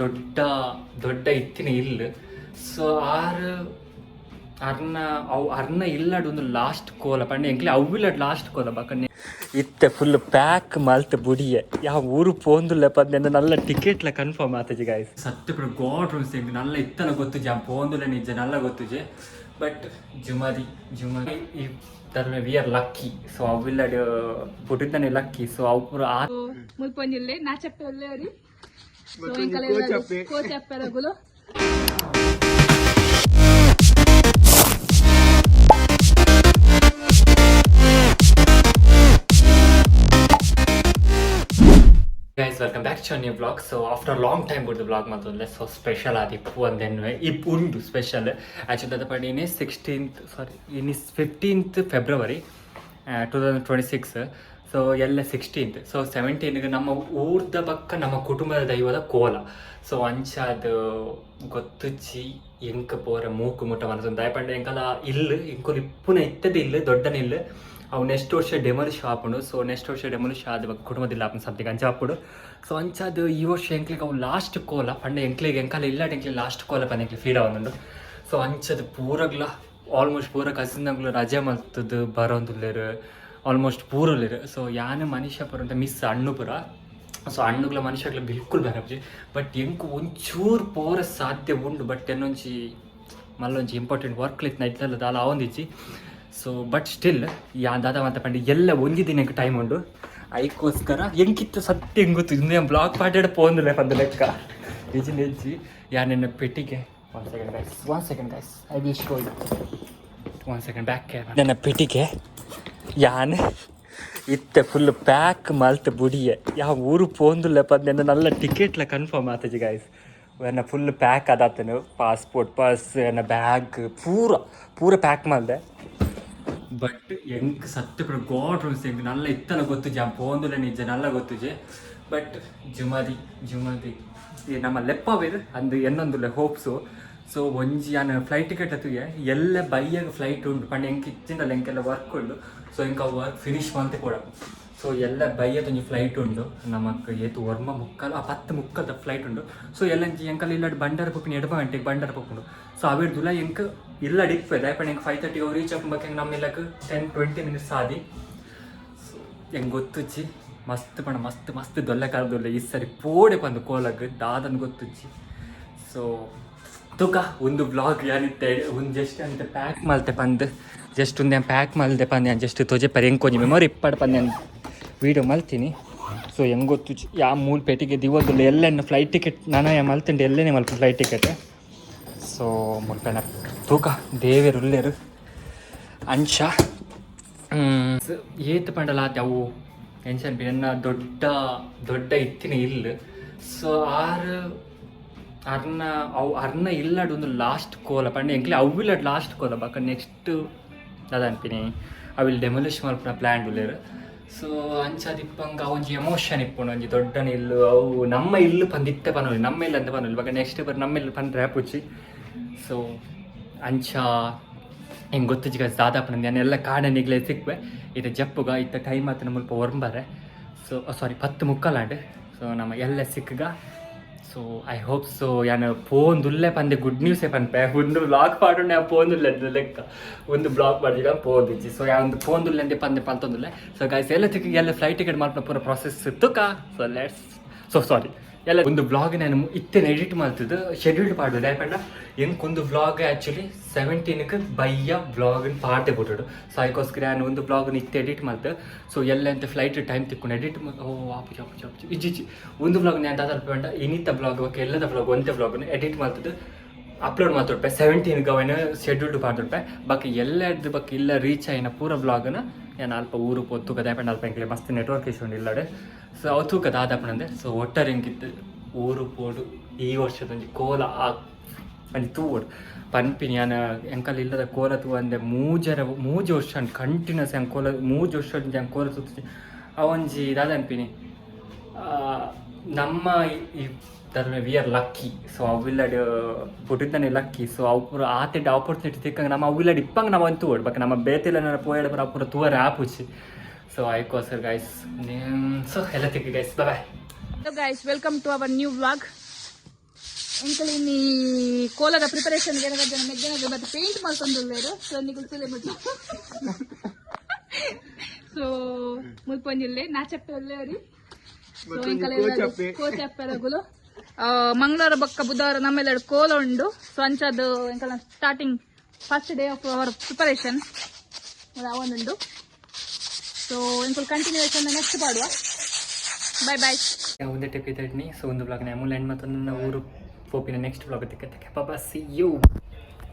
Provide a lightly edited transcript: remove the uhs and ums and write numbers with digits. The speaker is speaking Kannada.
ದೊಡ್ಡ ದೊಡ್ಡ ಇತ್ತಿನ ಇಲ್ಲ ಸೊ ಅರ್ನ ಇಲ್ಲಡ್ ಒಂದು ಲಾಸ್ಟ್ ಕೋಲ ಪಂಡ ಎಂಕ್ಲೆ ಅವ್ವಿಲ್ಲಡ್ ಲಾಸ್ಟ್ ಕೋಲ ಬಕನ್ನೆ ಇತ್ತೆ ಫುಲ್ ಪ್ಯಾಕ್ ಮಲ್ತ್ ಬುಡಿಯೆ ಯಾವ ಊರು ಪೋಂದುಲ್ಲ ಪಂದೆ ನಲ್ಲ ಟಿಕೆಟ್ಲ ಕನ್ಫರ್ಮ್ ಆತಜಿ ಗಾಯ್ಸ್ ಸತ್ಯ ಕೂಡ ಗಾಡ್ ರೂಲ್ಸ್ ಹೆಂಗ್ ನಲ್ಲ ಇತ್ತನ ಗೊತ್ತು ಜಾ ಪೋಂದುಲ್ಲ ನಿಜ ನಲ್ಲ ಗೊತ್ತುಜೆ ಬಟ್ ಜುಮಾದಿ ಈ ತರ್ಮೆ ವಿ ಆರ್ ಲಕ್ಕಿ ಸೊ ಅವ್ವಿಲ್ಲಡ್ ಪುಟ್ಟಿದ್ದಾನೆ ಲಕ್ಕಿ ಸೊ ಅವು ಪೂರ ಮುಲ್ಪೊಂದಿಲ್ಲೆ ನಾ చెప్పలే అది సో ఇంకా కో చెప్పారు గులో guys, welcome back to a new vlog. So after a long time the vlog matodle so special adipu and then ipundu special actually the party is 15th February 2026 so ಎಲ್ಲ 16th ಸೊ 17ಗೆ ನಮ್ಮ ಊರ್ದ ಪಕ್ಕ ನಮ್ಮ ಕುಟುಂಬದ ದೈವದ ಕೋಲ ಸೊ ಅಂಚಾದ ಗೊತ್ತುಚ್ಚಿ ಎಂಕ ಪೋರ ಮೂಕು ಮುಟ್ಟ ಮನಸ್ಸು ದಯಪಂಡ ಎಂಕಲ ಇಲ್ಲ ಇಂಕೊಲು ಇಪ್ಪುನ ಇತ್ತದ ಇಲ್ಲ ದೊಡ್ಡನ ಇಲ್ಲ ಅವು ನೆಕ್ಸ್ಟ್ ವರ್ಷ ಡೆಮಲಿಶ್ ಹಾಪುಂಡು ಸೊ ನೆಕ್ಸ್ಟ್ ವರ್ಷ ಡೆಮಲಿಶ್ ಆದ ಕುಟುಂಬದಿಲ್ಲ ಹಾಪುಂಡು ಸಮಥಿಂಗ್ ಅಂಚ ಹಾಪುಡು ಸೊ ಅಂಚಾದ ಈ ವರ್ಷ ಎಂಕ್ಲಿಗೆ ಅವು ಲಾಸ್ಟ್ ಕೋಲ ಪಂಡ ಎಂಕ್ಲಿಗೆ ಎಂಕಲ ಇಲ್ಲ ಎಂಕ್ಲಿ ಲಾಸ್ಟ್ ಕೋಲ ಪಂಡ ಎಂಕ್ಲಿ ಫೀಲ್ ಆವೊಂದುಂಡು ಸೊ ಅಂಚದ ಪೂರಗ್ಲ ಆಲ್ಮೋಸ್ಟ್ ಪೂರ ಕಸಿನ್ಗಳು ರಜೆ ಮಲ್ತದ್ದು ಬರೋಂದುಲ್ಲೇರು ಆಲ್ಮೋಸ್ಟ್ ಪೂರಲ್ಲಿರು ಸೊ ಯಾನು ಮನುಷ್ಯ ಪುರ ಅಂತ ಮಿಸ್ ಹಣ್ಣು ಪುರ ಸೊ ಹಣ್ಣುಗಳ ಮನುಷ್ಯಗಳು ಬಿಲ್ಕುಲ್ ಬೇರೆ ಬಟ್ ಎಂಕು ಒಂಚೂರು ಪೋರ ಸಾಧ್ಯ ಉಂಡು ಬಟ್ ಏನೊಂಚಿ ಮಲ್ಲೊಂಚಿ ಇಂಪಾರ್ಟೆಂಟ್ ವರ್ಕ್ ಲಿತ್ ನೈಟ್ಲಲ್ಲ ದಾಲ ಆವೊಂದಿಚ್ಚಿ ಸೊ ಬಟ್ ಸ್ಟಿಲ್ ಯಾ ದಾದ ಮಾತ ಪಂಡಿ ಎಲ್ಲ ಒಂದಿನ ಎಂಕ್ ಟೈಮ್ ಉಂಡು ಅದಕ್ಕೋಸ್ಕರ ಎಂಕಿತ್ತು ಸತ್ಯ ಹೆಂಗೆ ಗೊತ್ತು ಇನ್ನೇ ಬ್ಲಾಗ್ ಪಾಟಾಡ ಪೋಂದಿಲ್ಲ ಪಂದ ಲೆಕ್ಕ ನಿಜ ನೆಜ್ಜಿ ಯಾ ನನ್ನ ಪೆಟ್ಟಿಗೆ one second guys I will show you one second back ನನ್ನ ಪೆಟ್ಟಿಗೆ ಯಾನ್ ಇತ್ತೆ ಫುಲ್ ಪ್ಯಾಕ್ ಮಲ್ತ್ ಬುಡಿಯೆ ಯಾವ ಊರು ಪೋಂದುಲ್ಲ ಪಂದೆ ನಲ್ಲ ಟಿಕೆಟ್ಲ ಕನ್ಫರ್ಮ್ ಆತಜಿ ಗಾಯ್ಸ್ ಎನ್ನ ಫುಲ್ ಪ್ಯಾಕ್ ಅದಾತನು ಪಾಸ್ಪೋರ್ಟ್ ಪರ್ಸ್ ಎನ್ನ ಬ್ಯಾಗ್ ಪೂರ ಪ್ಯಾಕ್ ಮಲ್ದೆ ಬಟ್ ಎಂಕ್ ಸತ್ಯ ಕೂಡ ಗಾಡ್ ರೂಲ್ಸ್ ಹೆಂಗ್ ನಲ್ಲ ಇತ್ತನ ಗೊತ್ತು ಜಾ ಪೋಂದುಲ್ಲ ನಿಜ ನಲ್ಲ ಗೊತ್ತುಜೆ ಬಟ್ ಜುಮಾದಿ ನಮ್ಮ ಲೆಪ್ಪವೇರು ಅಂದು ಎನ್ನೊಂದುಲ್ಲ ಹೋಪ್ಸು ಸೊ ಒಂಜಿ ಯಾನು ಫ್ಲೈಟ್ ಟಿಕೆಟ್ ಅತ್ತಿಗೆ ಎಲ್ಲ ಬೈಯಾಗ ಫ್ಲೈಟ್ ಉಂಟು ಪಂಡ ಎಂಕ್ ಇಚ್ಚಿಂದಲ್ಲ ಎಂಕೆಲ್ಲ ವರ್ಕ್ ಉಂಡು ಸೊ ಎಂಕ ವರ್ಕ್ ಫಿನಿಶ್ ಮಂತೆ ಕೊಡ ಸೊ ಎಲ್ಲ ಬೈಯದೊಂಜಿ ಫ್ಲೈಟ್ ಉಂಡು ನಮಕ್ ಏತು ವರ್ಮ ಮುಕ್ಕಲ್ 10 ಫ್ಲೈಟ್ ಉಂಡು ಸೊ ಎಲ್ಲಂಚಿ ಎಂಕಲ್ ಇಲ್ಲಡ್ ಬಂಡಾರ ಪೊಪ್ಪಿನ ಎಡಪ ಗಂಟೆಗೆ ಬಂಡಾರ ಪೊಪ್ಪುಂಡು ಸೊ ಅವಿಡ್ದುಲ ಎಂಕ್ ಇಲ್ಲ ಡಿಪ್ಪೆ ದಯಪಂಡ ಎಂಕ್ 5:30 ರೀಚ್ ಆಪಂಬಕ್ಕೆ ನಮ್ಮೆಲ್ಲಕ್ಕೆ 10-20 ಮಿನಿಟ್ಸ್ ಆದಿ ಸೊ ಹೆಂಗೆ ಗೊತ್ತುಚ್ಚಿ ಮಸ್ತ್ ಪಣ ಮಸ್ತ್ ದೊಲ್ಲೆ ಕಾಲದೊಲ್ಲೆ ಈ ಸರಿ ಪೋಡೆ ಬಂದು ಕೋಲಗ್ ದಾದನ್ ಗೊತ್ತುಚ್ಚಿ ಸೊ ತುಕ ಒಂದು ಬ್ಲಾಗ್ ಯಾನಿತ್ತೆ ಒಂದು ಜಸ್ಟ್ ಅಂತ ಪ್ಯಾಕ್ ಮಲ್ತೆ ಪಂದು ಜಸ್ಟ್ ಒಂದು ಪ್ಯಾಕ್ ಮಲ್ದೆ ಪಂದೆ ಜಸ್ಟ್ ತೊಜೆ ಪರಿ ಹೆಂಗೆ ಮೆಮೊರಿ ಇಪ್ಪಡು ಪಂದೆ ವೀಡಿಯೋ ಮಲ್ತೀನಿ ಸೊ ಹೆಂಗೆ ಗೊತ್ತು ಯಾ ಮೂಲ ಪೇಟಿಗೆ ದಿವೋದಿಲ್ಲ ಎಲ್ಲೆನ್ನು ಫ್ಲೈಟ್ ಟಿಕೆಟ್ ನಾನು ಮಲ್ತಿಂಡೆ ಎಲ್ಲೇನೆ ಮಲ್ಪ ಫ್ಲೈಟ್ ಟಿಕೆಟ್ ಸೊ ಮುಲ್ಪೆನ ತೂಕ ದೇವೇರು ಉಲ್ಲೇರು ಅಂಶ ಏತು ಪಂಡಲ ಅವು ಟೆನ್ಷನ್ ಎನ್ನ ದೊಡ್ಡ ಇತ್ತಿನ ಇಲ್ಲ ಸೊ ಅರ್ನ ಇಲ್ಲಡ್ ಒಂದು ಲಾಸ್ಟ್ ಕೋಲ ಪಂಡ ಎಂಕ್ಲೆ ಅವ್ವಿಲ್ಲಡ್ ಲಾಸ್ಟ್ ಕೋಲ ಬಕ next ಅದಂಪಿನಿ evil demolish ಮಲ್ಪನ plan ಉಲ್ಲೇರು so ಅಂಚದಿಪ್ಪಂಗೆ ಒಂಜಿ ಎಮೋಷನ್ ಇಪ್ಪುಂಡು ಒಂಜಿ ದೊಡ್ಡನ ಇಲ್ಲು ಅವು ನಮ್ಮ ಇಲ್ಲು ಪಂದಿತ್ತೆ ಪನೋಲಿ ನಮ್ಮ ಇಲ್ಲ ಅಂತ ಪನೋಲಿ ಬಕ ನೆಕ್ಸ್ಟ್ ಬರ್ ನಮ್ಮ ಇಲ್ಲಿ ಪಂದ್ರೆ ಆಪುಚ್ಚಿ ಸೊ ಅಂಚ ಹೆಂಗೆ ಗೊತ್ತಿಜ್ಜಿಗ ದಾದಾಪನ ಎಲ್ಲ ಕಾಡನಿಗ್ಲೇ ಸಿಕ್ವೆ ಇದು ಜಪ್ಪುಗ ಇತ್ತ ಟೈಮ್ ಆತನ ಮುಲ್ಪ ಒರ್ಂಬಾರೆ ಸೊ ಸಾರಿ 10 ಮುಕ್ಕಲಾಂಡ್ ಸೊ ನಮ್ಮ ಎಲ್ಲ ಸಿಕ್ಕಗ ಸೊ ಐ ಹೋಪ್ ಸೊ ಯಾನು ಪೋಂದುಲ್ಲೆ ಪಂದೆ ಗುಡ್ ನ್ಯೂಸೇ ಪನ್ಪೆ ಒಂದು ಬ್ಲಾಗ್ ಪಾಡೋಣ ಪೋಂದುಲ್ಲೆ ಲೆಕ್ಕ ಒಂದು ಬ್ಲಾಗ್ ಮಾಡಿದ ಪೋದಿಜ್ಜಿ ಸೊ ಯಾ ಒಂದು ಪೋಂದುಲ್ಲೆ ಅಂದೆ ಪಂದೆ ಪಲ್ತೊಂದುಲ್ಲೆ ಸೊ ಗೈಸ್ ಎಲ್ಲ ತಿಕ್ಕಿಗೆ ಎಲ್ಲ ಫ್ಲೈಟ್ ಟಿಕೆಟ್ ಮಾಡ್ತಾ ಪೂರ ಪ್ರಾಸೆಸ್ ಇತ್ತುಕ ಸೊ ಲೆಟ್ಸ್ ಸೊ ಸಾರಿ ಎಲ್ಲ ಒಂದು ಬ್ಲಾಗ್ ನಾನು ಇತ್ತೇನೆ ಎಡಿಟ್ ಮಾಡ್ತಿದ್ದು ಶೆಡ್ಯೂಲ್ಡ್ ಪಾಡೋದು ಯಾಕಂಡ ಎಂಕೊಂದು ಬ್ಲಾಗ್ ಆ್ಯಕ್ಚುಲಿ 17ಕ್ಕೆ ಬಯ್ಯ ಬ್ಲಾಗಿನ ಪಾಟೆ ಬಿಟ್ಟಡು ಸೊ ಅದಕ್ಕೋಸ್ಕರ ನಾನು ಒಂದು ಬ್ಲಾಗನ್ನ ಇತ್ತು ಎಡಿಟ್ ಮಾಡ್ದೆ ಸೊ ಎಲ್ಲ ಅಂತ ಫ್ಲೈಟ್ ಟೈಮ್ ತಿಕ್ಕೊಂಡು ಎಡಿಟ್ ಓ ಆಪು ಇಜ್ಜಿಚ್ಚಿ ಒಂದು ಬ್ಲಾಗ್ ನಾನು ದಾದ ಇನ್ನಿತ್ತ ಬ್ಲಾಗ್ ಬಗ್ಗೆ ಎಲ್ಲದ ಬ್ಲಾಗ್ ಒಂದೇ ಬ್ಲಾಗನ್ನು ಎಡಿಟ್ ಮಾಡ್ತಿದ್ದು ಅಪ್ಲೋಡ್ ಮಾಡ್ತಿರ್ಪೆ 17ಗೆ ಅವನ ಶೆಡ್ಯೂಲ್ಡ್ ಮಾಡ್ತಿರ್ಪೆ ಬಾಕಿ ಎಲ್ಲದ ಬಗ್ಗೆ ಇಲ್ಲ ರೀಚ್ ಆಯ್ನ ಪೂರ ಬ್ಲಾಗನ್ನ ನಾನು ಅಲ್ಪ ಊರು ಪೊತ್ತು ಕದಾಪಂಡ ಅಲ್ಪ ಎಂಕ್ಲೆ ಮಸ್ತ್ ನೆಟ್ವರ್ಕ್ ಇಶ್ಯೂ ಇಲ್ಲಡೆ ಸೊ ಅವತ್ತು ಕದಾದಪ್ಪನಂದೆ ಸೊ ಒಟ್ಟಾರೆ ಹೆಂಗಿತ್ತು ಊರು ಪೋಡು ಈ ವರ್ಷದೊಂದು ಕೋಲ ಅಲ್ಲಿ ತೂಡು ಪನ್ಪಿನಿ ನಾನು ಎಂಕಲ್ ಇಲ್ಲದ ಕೋಲ ತೂ ಅಂದೆ ಮೂಜು ವರ್ಷ ಕಂಟಿನ್ಯೂಸ್ ಹೆಂಗೆ ಕೋಲ ಮೂಜು ವರ್ಷ ಹೆಂಗೆ ಕೋಲ ಸುತ್ತಿ ಅವಂಜಿ ದಾದನ್ಪಿನಿ ನಮ್ಮ ಈ ತರ್ಮೆ ವಿ ಆರ್ ಲಕ್ಕಿ ಸೊ ಅವಿಲ್ಲಡ್ ಪುಟ್ಟಿದ್ದಾನೆ ಲಕ್ಕಿ ಸೊ ಅವು ಪೂರ ಆತೆಡ್ ಆಪರ್ಚುನಿಟಿ ಸಿಕ್ಕಂಗೆ ನಮ್ಮ ಅವಿಲ್ಲಡ್ ಇಪ್ಪಂಗೆ ನಾವು ಅಂತೂ ಓಡ್ ಬಟ್ ನಮ್ಮ ಬೇತಿಲ್ಲ ನನ್ನ ಪೋಯಡ್ ಬರ ಪೂರ ತೂವರೆ ಆಪುಚ್ಚಿ ಸೊ ಅದಕ್ಕೋಸ್ಕರ ಗೈಸ್ ಸೊ ಎಲ್ಲ ತಿಕ್ಕಿ guys bye Hello guys, welcome to our new vlog. ಎಂಕಲ್ ಇನ್ನಿ ಕೋಲದ ಪ್ರಿಪರೇಷನ್ ಗೆ ಜನ ಮೆಗ್ಗನ ಮತ್ತೆ ಪೇಂಟ್ ಮಾಡ್ಕೊಂಡ್ರು ಸೊ ನಿಕಲ್ ಸುಲೆ ಮುಟ್ಟು ಸೊ ಮುಲ್ಪೊಂಜಿಲ್ಲೆ ನಾ ಚೆಪ್ಪೆ ಒಳ್ಳೆಯವ್ರಿ ಸೊ ಎಂಕಲ್ ಕೋಚಪ್ಪೆರಗುಲು ಮಂಗಳವಾರ ಬೊಕ್ಕ ಬುಧವಾರ ನಮ್ಮೆಲ್ಲ ಕೋಲ ಉಂಡು ಸೊ ಅಂಚದು ಎಂಕಲ್ starting first day of our preparation ಅವನುಂಡು ಸೊ ಎಂಕಲ್ ಕಂಟಿನ್ಯೂಯೇಷನ್ ನೆಕ್ಸ್ಟ್ ಪಾಡುವ ಬಾಯ್ ಬಾಯ್ ಒಂದೇ ಟಿಪ್ ಇದ್ನಿ ಸೊ ಒಂದು ಬ್ಲಾಗ್ ನ ಅಮೂಲ್ ಎಂಡ್ ಮತ್ತು ನನ್ನ ಊರು ಪೋಪಿನ ನೆಕ್ಸ್ಟ್ ಬ್ಲಾಗ್ ತೆಕ್ಕೆ ಪಾಪ ಸಿ ಯು